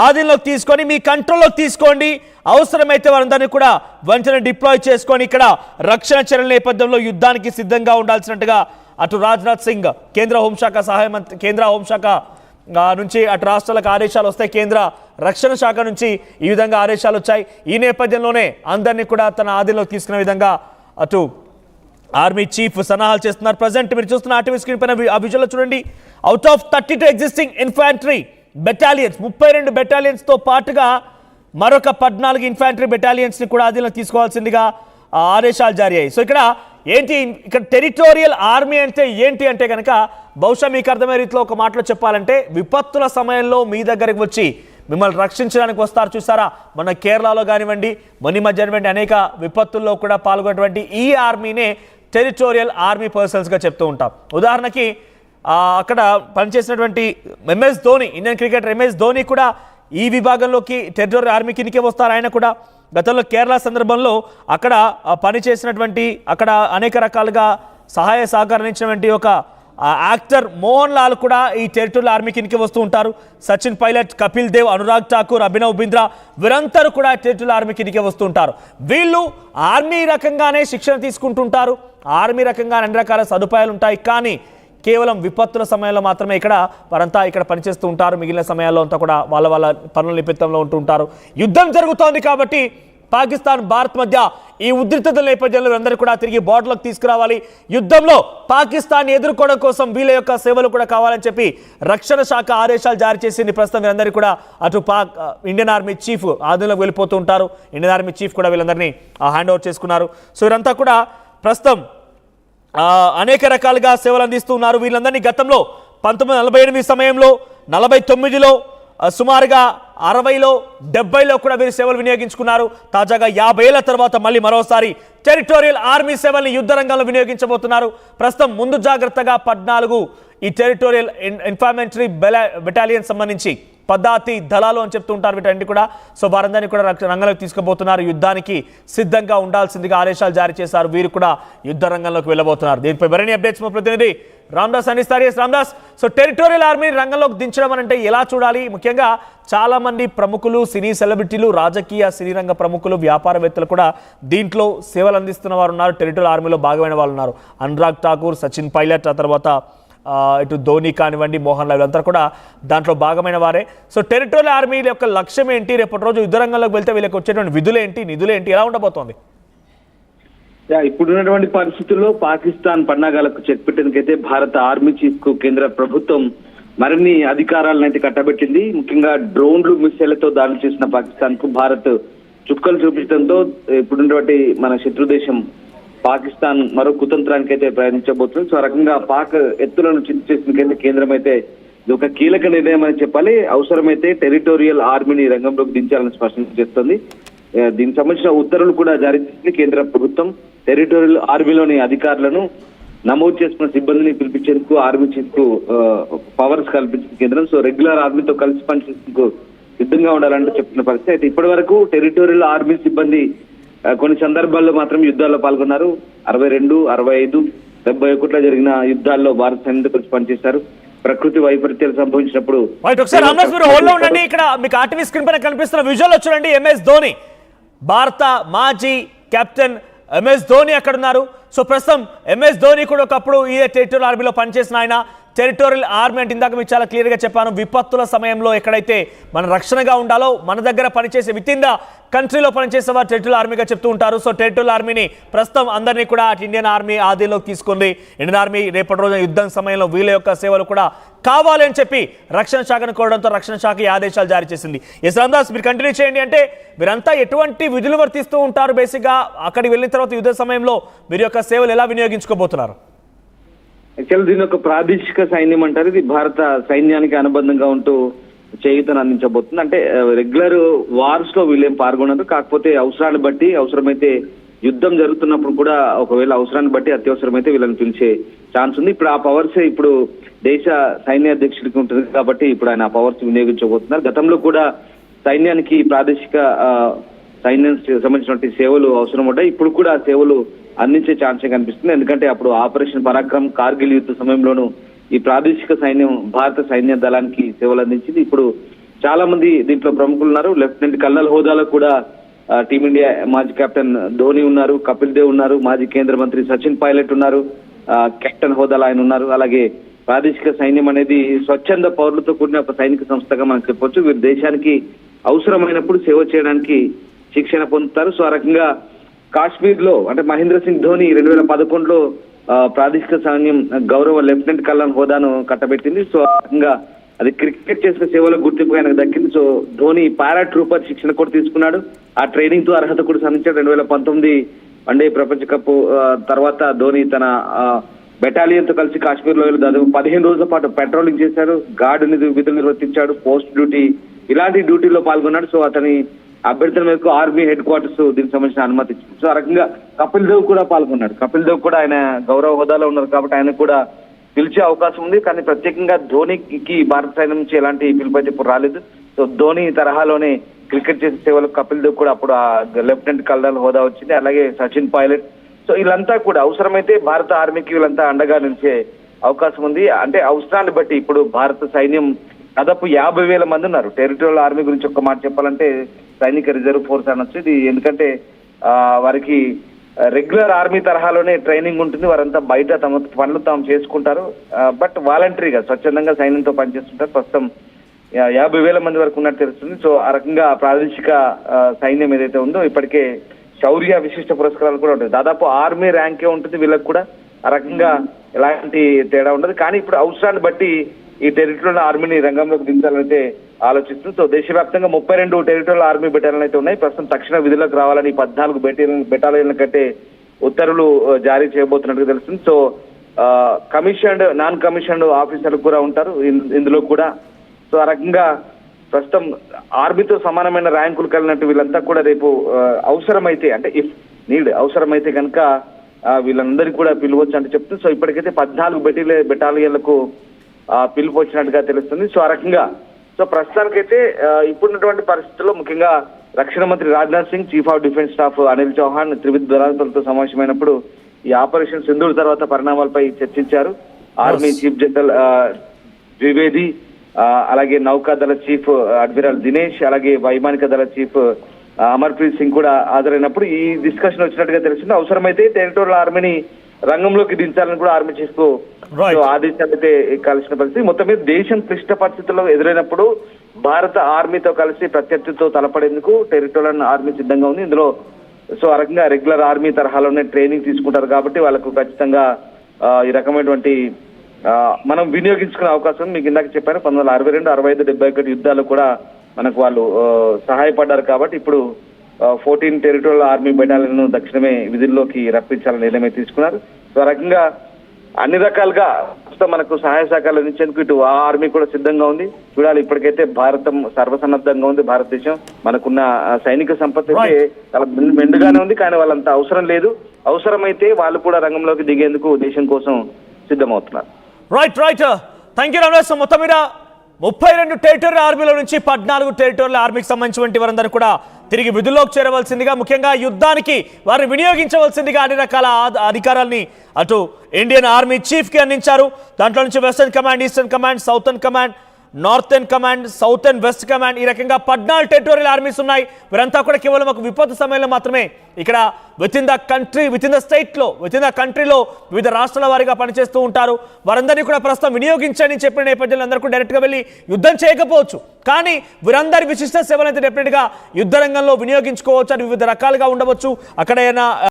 ఆధీనంలోకి తీసుకొని మీ కంట్రోల్లోకి తీసుకోండి, అవసరమైతే వారందరినీ కూడా వెంటనే డిప్లాయ్ చేసుకొని ఇక్కడ రక్షణ చర్యల నేపథ్యంలో యుద్ధానికి సిద్ధంగా ఉండాల్సినట్టుగా అటు రాజ్నాథ్ సింగ్ కేంద్ర హోంశాఖ సహాయ మంత్రి, కేంద్ర హోంశాఖ నుంచి అటు రాష్ట్రాలకు ఆదేశాలు వస్తాయి, కేంద్ర రక్షణ శాఖ నుంచి ఈ విధంగా ఆదేశాలు వచ్చాయి. ఈ నేపథ్యంలోనే అందరినీ కూడా తన ఆధీనంలోకి తీసుకునే విధంగా అటు ఆర్మీ చీఫ్ సన్నాహాలు చేస్తున్నారు. ప్రజెంట్ మీరు చూస్తున్న ఆర్టీవీ స్క్రీన్ పైన ఆ విజువల్లో చూడండి. Out of 32 existing infantry battalions, 32 బెటాలియన్స్తో పాటుగా మరొక 14 ఇన్ఫాంట్రీ బెటాలియన్స్ని కూడా ఆధీనంలో తీసుకోవాల్సిందిగా ఆదేశాలు జారీ అయ్యాయి. సో ఇక్కడ ఏంటి, ఇక్కడ టెరిటోరియల్ ఆర్మీ అంటే ఏంటి అంటే కనుక బహుశా మీకు అర్థమయ్యే రీతిలో ఒక మాటలో చెప్పాలంటే విపత్తుల సమయంలో మీ దగ్గరికి వచ్చి మిమ్మల్ని రక్షించడానికి వస్తారు చూసారా. మన కేరళలో కానివ్వండి, మొన్న మధ్య అనేక విపత్తుల్లో కూడా పాల్గొన్నటువంటి ఈ ఆర్మీనే టెరిటోరియల్ ఆర్మీ పర్సన్స్గా చెప్తూ ఉంటాం. ఉదాహరణకి అక్కడ పనిచేసినటువంటి MS Dhoni, Indian cricketer MS Dhoni కూడా ఈ విభాగంలోకి టెరిటోరియల్ ఆర్మీ కిందకే వస్తారు. ఆయన కూడా గతంలో కేరళ సందర్భంలో అక్కడ పనిచేసినటువంటి, అక్కడ అనేక రకాలుగా సహాయ సహకరించినటువంటి ఒక యాక్టర్ మోహన్ లాల్ కూడా ఈ టెరిటోరియల్ ఆర్మీ కిందకి వస్తూ ఉంటారు. సచిన్ పైలట్, కపిల్ దేవ్, అనురాగ్ ఠాకూర్, అభినవ్ బింద్రా వీరందరూ కూడా టెరిటోరియల్ ఆర్మీ కిందకి వస్తూ ఉంటారు. వీళ్ళు ఆర్మీ రకంగానే శిక్షణ తీసుకుంటుంటారు, ఆర్మీ రకంగా అన్ని రకాల సదుపాయాలు ఉంటాయి. కానీ కేవలం విపత్తుల సమయంలో మాత్రమే వారంతా ఇక్కడ పనిచేస్తూ ఉంటారు. మిగిలిన సమయాల్లో అంతా కూడా వాళ్ళ పనుల నిమిత్తంలో ఉంటూ ఉంటారు. యుద్ధం జరుగుతోంది కాబట్టి పాకిస్తాన్ భారత్ మధ్య ఈ ఉద్రిక్తత నేపథ్యంలో అందరూ కూడా తిరిగి బోర్డర్లోకి తీసుకురావాలి. యుద్ధంలో పాకిస్తాన్ ఎదుర్కోవడం కోసం వీళ్ళ యొక్క సేవలు కూడా కావాలని చెప్పి రక్షణ శాఖ ఆదేశాలు జారీ చేసింది. ప్రస్తుతం వీళ్ళందరూ కూడా అటు ఇండియన్ ఆర్మీ చీఫ్ ఆధీనంలోకి వెళ్ళిపోతూ ఉంటారు. ఇండియన్ ఆర్మీ చీఫ్ కూడా వీళ్ళందరినీ హ్యాండ్ ఓవర్ చేసుకున్నారు. సో వీరంతా కూడా ప్రస్తుతం అనేక రకాలుగా సేవలు అందిస్తూ ఉన్నారు. వీళ్ళందరినీ గతంలో 1948 సమయంలో, 49లో, సుమారుగా 60లో, 70లో కూడా వీరు సేవలు వినియోగించుకున్నారు. తాజాగా 50 ఏళ్ల తర్వాత మళ్ళీ మరోసారి టెరిటోరియల్ ఆర్మీ సేవల్ని యుద్ధ రంగంలో వినియోగించబోతున్నారు. ప్రస్తుతం ముందు జాగ్రత్తగా 14 ఈ టెరిటోరియల్ ఇన్ఫాంట్రీ బెటాలియన్ సంబంధించి పదాతి దళాలు అని చెప్తూ ఉంటారు వీటన్ని కూడా. సో వారందరినీ కూడా రంగంలోకి తీసుకుపోతున్నారు. యుద్ధానికి సిద్ధంగా ఉండాల్సిందిగా ఆదేశాలు జారీ చేశారు. వీరు కూడా యుద్ధ రంగంలోకి వెళ్ళబోతున్నారు. దీనిపై మరిన్ని అప్డేట్స్ మా ప్రతినిధి రామ్దాస్ అందిస్తారు. రామ్దాస్, సో టెరిటోరియల్ ఆర్మీని రంగంలోకి దించడం అంటే ఎలా చూడాలి? ముఖ్యంగా చాలా మంది ప్రముఖులు, సినీ సెలబ్రిటీలు, రాజకీయ సినీ రంగ ప్రముఖులు, వ్యాపారవేత్తలు కూడా దీంట్లో సేవలు అందిస్తున్న వారు ఉన్నారు. టెరిటోరియల్ ఆర్మీలో భాగమైన వాళ్ళు ఉన్నారు. అనురాగ్ ఠాకూర్, సచిన్ పైలట్, ఆ తర్వాత ఇటు ధోని కానివ్వండి, మోహన్ లాల్, వీళ్ళంతా కూడా దాంట్లో భాగమైన వారే. సో టెరిటోరియల్ ఆర్మీ యొక్క లక్ష్యం ఏంటి? రేపటి రోజు యుద్ధ రంగంలోకి వెళ్తే వీళ్ళకి వచ్చేటువంటి విధులేంటి, నిధులేంటి, ఎలా ఉండబోతోంది? ఇప్పుడున్నటువంటి పరిస్థితుల్లో పాకిస్తాన్ పన్నాగాలకు చెక్ పెట్టేందుకైతే భారత ఆర్మీ చీఫ్ కు కేంద్ర ప్రభుత్వం మరిన్ని అధికారాలను అయితే కట్టబెట్టింది. ముఖ్యంగా డ్రోన్లు, మిసైళ్లతో దాడులు చేసిన పాకిస్తాన్ కు భారత్ చుక్కలు చూపించడంతో ఇప్పుడున్నటువంటి మన శత్రు దేశం పాకిస్తాన్ మరో కుతంత్రానికి అయితే ప్రయత్నించబోతుంది. సో ఆ రకంగా పాక్ ఎత్తులను చించేందుకైతే కేంద్రం అయితే ఇది ఒక కీలక నిర్ణయం అని చెప్పాలి. అవసరమైతే టెరిటోరియల్ ఆర్మీని రంగంలోకి దించాలని స్పష్టం చేస్తుంది. దీనికి సంబంధించిన ఉత్తర్వులు కూడా జారీ చేసింది కేంద్ర ప్రభుత్వం. టెరిటోరియల్ ఆర్మీలోని అధికారులను నమోదు చేసుకున్న సిబ్బందిని పిలిపించేందుకు ఆర్మీ చీఫ్ కు పవర్స్ కల్పించింది కేంద్రం. సో రెగ్యులర్ ఆర్మీతో కలిసి పనిచేసేందుకు సిద్ధంగా ఉండాలంటూ చెప్తున్న పరిస్థితి. అయితే ఇప్పటి వరకు టెరిటోరియల్ ఆర్మీ సిబ్బంది కొన్ని సందర్భాల్లో మాత్రం యుద్ధాల్లో పాల్గొన్నారు. 62, 65, 71లో జరిగిన యుద్ధాల్లో భారత సైన్యంతో కలిసి పనిచేశారు. ప్రకృతి వైపరీత్యాలు సంభవించినప్పుడు ఇక్కడ మీకు ఆర్టీవీ స్క్రీన్ పైన కనిపిస్తున్న విజువల్ చూడండి. ఎంఎస్ ధోని, భారత మాజీ కెప్టెన్ ఎంఎస్ ధోని అక్కడ ఉన్నారు. సో ప్రస్తుతం ఎంఎస్ ధోని కూడా ఒకప్పుడు ఇదే టెరిటోరియల్ ఆర్మీలో పనిచేసిన ఆయన. టెరిటోరియల్ ఆర్మీ అంటే ఇందాక మీకు చాలా క్లియర్గా చెప్పాను, విపత్తుల సమయంలో ఎక్కడైతే మన రక్షణగా ఉండాలో మన దగ్గర పనిచేసే విత్ ఇన్ ద కంట్రీలో పనిచేసే వారు టెరిటోరియల్ ఆర్మీగా చెప్తూ ఉంటారు. సో టెరిటోరియల్ ఆర్మీని ప్రస్తుతం అందరినీ కూడా అటు ఇండియన్ ఆర్మీ ఆధీనంలోకి తీసుకుంది. ఇండియన్ ఆర్మీ రేపటి రోజున యుద్ధం సమయంలో వీళ్ళ యొక్క సేవలు కూడా కావాలి అని చెప్పి రక్షణ శాఖను కోరడంతో రక్షణ శాఖ ఈ ఆదేశాలు జారీ చేసింది. ఎస్ రామ్దాస్, మీరు కంటిన్యూ చేయండి. అంటే మీరంతా ఎటువంటి విధులు వర్తిస్తూ ఉంటారు? బేసిక్గా అక్కడికి వెళ్ళిన తర్వాత యుద్ధ సమయంలో మీరు యొక్క సేవలు ఎలా వినియోగించుకోబోతున్నారు? యాక్చువల్ దీని ఒక ప్రాదేశిక సైన్యం అంటారు. ఇది భారత సైన్యానికి అనుబంధంగా ఉంటూ చేయుతను అందించబోతుంది. అంటే రెగ్యులర్ వార్స్ లో వీళ్ళేం పాల్గొనరు. కాకపోతే అవసరాన్ని బట్టి, అవసరమైతే యుద్ధం జరుగుతున్నప్పుడు కూడా ఒకవేళ అవసరాన్ని బట్టి అత్యవసరమైతే వీళ్ళని పిలిచే ఛాన్స్ ఉంది. ఇప్పుడు ఆ పవర్స్ ఇప్పుడు దేశ సైన్యాధ్యక్షుడికి ఉంటుంది కాబట్టి ఇప్పుడు ఆయన ఆ పవర్స్ వినియోగించబోతున్నారు. గతంలో కూడా సైన్యానికి ప్రాదేశిక సైన్యం సంబంధించినటువంటి సేవలు అవసరం ఉంటాయి. ఇప్పుడు కూడా ఆ సేవలు అందించే ఛాన్సే కనిపిస్తుంది. ఎందుకంటే అప్పుడు ఆపరేషన్ పరాక్రమ్, కార్గిల్ యుద్ధ సమయంలోనూ ఈ ప్రాదేశిక సైన్యం భారత సైన్య దళానికి సేవలు అందించింది. ఇప్పుడు చాలా మంది దీంట్లో ప్రముఖులు ఉన్నారు. లెఫ్టినెంట్ కల్నల్ హోదాలో కూడా టీమిండియా మాజీ కెప్టెన్ ధోని ఉన్నారు, కపిల్ దేవ్ ఉన్నారు, మాజీ కేంద్ర మంత్రి సచిన్ పైలట్ ఉన్నారు, కెప్టెన్ హోదాలో ఆయన ఉన్నారు. అలాగే ప్రాదేశిక సైన్యం అనేది స్వచ్ఛంద పౌరులతో కూడిన ఒక సైనిక సంస్థగా మనం చెప్పొచ్చు. వీరు దేశానికి అవసరమైనప్పుడు సేవ చేయడానికి శిక్షణ పొందుతారు. సో ఆ రకంగా కాశ్మీర్ లో అంటే మహేంద్ర సింగ్ ధోని 2011లో ప్రాదేశిక సైన్యం గౌరవ లెఫ్టినెంట్ కల్నల్ హోదాను కట్టబెట్టింది. సో ఆ రకంగా అది క్రికెట్ చేసిన సేవలో గుర్తింపు ఆయనకు దక్కింది. సో ధోని పారా ట్రూపర్ శిక్షణ కూడా తీసుకున్నాడు. ఆ ట్రైనింగ్ తో అర్హత కూడా సాధించాడు. 2019 వన్డే ప్రపంచ కప్ తర్వాత ధోని తన బెటాలియన్ తో కలిసి కాశ్మీర్ లో దాదాపు 15 రోజుల పాటు పెట్రోలింగ్ చేశాడు, గార్డు విధులు నిర్వర్తించాడు, పోస్ట్ డ్యూటీ ఇలాంటి డ్యూటీలో పాల్గొన్నాడు. సో అతని అభ్యర్థన మేరకు ఆర్మీ హెడ్ క్వార్టర్స్ దీనికి సంబంధించిన అనుమతి ఇచ్చింది. సో ఆ రకంగా కపిల్ దేవ్ కూడా పాల్గొన్నాడు. కపిల్ దేవ్ కూడా ఆయన గౌరవ హోదాలో ఉన్నారు కాబట్టి ఆయన కూడా పిలిచే అవకాశం ఉంది. కానీ ప్రత్యేకంగా ధోనికి భారత సైన్యం నుంచి ఎలాంటి పిలుపు అయితే ఇప్పుడు రాలేదు. సో ధోని తరహాలోనే క్రికెట్ చేసే సేవలకు కపిల్ దేవ్ కూడా అప్పుడు ఆ లెఫ్టినెంట్ కల్నల్ హోదా వచ్చింది. అలాగే సచిన్ పైలట్. సో వీళ్ళంతా కూడా అవసరమైతే భారత ఆర్మీకి వీళ్ళంతా అండగా నిలిచే అవకాశం ఉంది. అంటే అవసరాన్ని బట్టి ఇప్పుడు భారత సైన్యం దాదాపు 50,000 మంది ఉన్నారు. టెరిటోరియల్ ఆర్మీ గురించి ఒక్క మాట చెప్పాలంటే సైనిక రిజర్వ్ ఫోర్స్ అనొచ్చు. ఇది ఎందుకంటే వారికి రెగ్యులర్ ఆర్మీ తరహాలోనే ట్రైనింగ్ ఉంటుంది. వారంతా బయట తమ పనులు తాము చేసుకుంటారు. బట్ వాలంటరీగా స్వచ్ఛందంగా సైన్యంతో పనిచేస్తుంటారు. ప్రస్తుతం 50,000 మంది వరకు ఉన్నట్టు తెలుస్తుంది. సో ఆ రకంగా ప్రాదేశిక సైన్యం ఏదైతే ఉందో ఇప్పటికే శౌర్య విశిష్ట పురస్కారాలు కూడా ఉంటాయి. దాదాపు ఆర్మీ ర్యాంకే ఉంటుంది వీళ్ళకి కూడా. ఆ రకంగా ఎలాంటి తేడా ఉండదు. కానీ ఇప్పుడు అవసరాన్ని బట్టి ఈ టెరిటోరియల్ ఆర్మీని రంగంలోకి దించాలనైతే ఆలోచిస్తుంది. సో దేశవ్యాప్తంగా 32 టెరిటోరియల్ ఆర్మీ బెటాలియన్లు అయితే ఉన్నాయి. ప్రస్తుతం తక్షణ విధులకు రావాలని 14 బెటాలియన్ల కంటే ఉత్తర్వులు జారీ చేయబోతున్నట్టుగా తెలుస్తుంది. సో కమిషన్డ్ నాన్ కమిషన్డ్ ఆఫీసర్లు కూడా ఉంటారు ఇందులో కూడా. సో ఆ రకంగా ప్రస్తుతం ఆర్మీతో సమానమైన ర్యాంకులు కలిగినట్టు వీళ్ళంతా కూడా రేపు అవసరమైతే అంటే ఇఫ్ నీడ్ అవసరమైతే కనుక వీళ్ళందరికీ కూడా పిలువచ్చు అంటే చెప్తుంది. సో ఇప్పటికైతే 14 బెటాలియన్లకు పిలుపు వచ్చినట్టుగా తెలుస్తుంది. సో ఆ రకంగా సో ప్రస్తుతానికైతే ఇప్పుడున్నటువంటి పరిస్థితుల్లో ముఖ్యంగా రక్షణ మంత్రి Rajnath Singh, chief of defence staff Anil Chauhan త్రివిధ దళాలతో సమావేశమైనప్పుడు ఈ ఆపరేషన్ సింధూర్ తర్వాత పరిణామాలపై చర్చించారు. ఆర్మీ చీఫ్ జనరల్ ద్వివేది, అలాగే నౌకాదళ చీఫ్ అడ్మిరల్ దినేష్, అలాగే వైమానిక దళ చీఫ్ అమర్ప్రీత్ సింగ్ కూడా హాజరైనప్పుడు ఈ డిస్కషన్ వచ్చినట్టుగా తెలిసింది. అవసరమైతే టెరిటోరియల్ ఆర్మీని రంగంలోకి దించాలని కూడా ఆర్మీ చీఫ్ కు ఆదేశాలు అయితే కలిసిన పరిస్థితి. మొత్తం మీద దేశం క్లిష్ట పరిస్థితుల్లో ఎదురైనప్పుడు భారత ఆర్మీతో కలిసి ప్రత్యర్థితో తలపడేందుకు టెరిటోరియల్ ఆర్మీ సిద్ధంగా ఉంది. ఇందులో సో ఆ రకంగా రెగ్యులర్ ఆర్మీ తరహాలోనే ట్రైనింగ్ తీసుకుంటారు కాబట్టి వాళ్ళకు ఖచ్చితంగా ఈ రకమైనటువంటి మనం వినియోగించుకునే అవకాశం మీకు ఇందాక చెప్పాను. 1962, 65, 71 యుద్ధాలు కూడా మనకు వాళ్ళు సహాయపడ్డారు కాబట్టి ఇప్పుడు 14 టెరిటోరియల్ ఆర్మీ బెటాలియన్ దక్షిణమే విధుల్లోకి రప్పించాలని నిర్ణయం తీసుకున్నారు. సో ఆ రకంగా అన్ని రకాలుగా మనకు సహాయ సహకారాలు అందించేందుకు ఇటు ఆ ఆర్మీ కూడా సిద్ధంగా ఉంది. చూడాలి. ఇప్పటికైతే భారతం సర్వసన్నద్ధంగా ఉంది. భారతదేశం మనకున్న సైనిక సంపత్తి అయితే చాలా మెండుగానే ఉంది. కానీ వాళ్ళంత అవసరం లేదు. అవసరమైతే వాళ్ళు కూడా రంగంలోకి దిగేందుకు దేశం కోసం సిద్ధమవుతున్నారు. Right thank you Ramesh. మొత్తం మీద 32 టెరిటోరియల్ ఆర్మీల నుంచి 14 టెరిటోరియల్ ఆర్మీకి సంబంధించినటువంటి వారందరూ కూడా తిరిగి విధుల్లోకి చేరవలసిందిగా, ముఖ్యంగా యుద్ధానికి వారిని వినియోగించవలసిందిగా అన్ని రకాల అధికారాలని అటు ఇండియన్ ఆర్మీ చీఫ్కి అందించారు. దాంట్లో నుంచి western command, eastern command, southern command, northern command, south and west command, ఈ రకంగా 14 టెరిటోరియల్ ఆర్మీస్ ఉన్నాయి. వీరంతా కూడా కేవలం ఒక విపత్తు సమయంలో మాత్రమే ఇక్కడ విత్ ఇన్ ద కంట్రీలో వివిధ రాష్ట్రాల వారిగా పనిచేస్తూ ఉంటారు. వారందరినీ కూడా ప్రస్తుతం వినియోగించని చెప్పిన నేపథ్యంలో అందరూ కూడా డైరెక్ట్గా వెళ్ళి యుద్ధం చేయకపోవచ్చు. కానీ వీరందరి విశిష్ట సేవలైతే డెఫినెట్గా యుద్ధ రంగంలో వినియోగించుకోవచ్చు. అది వివిధ రకాలుగా ఉండవచ్చు. అక్కడ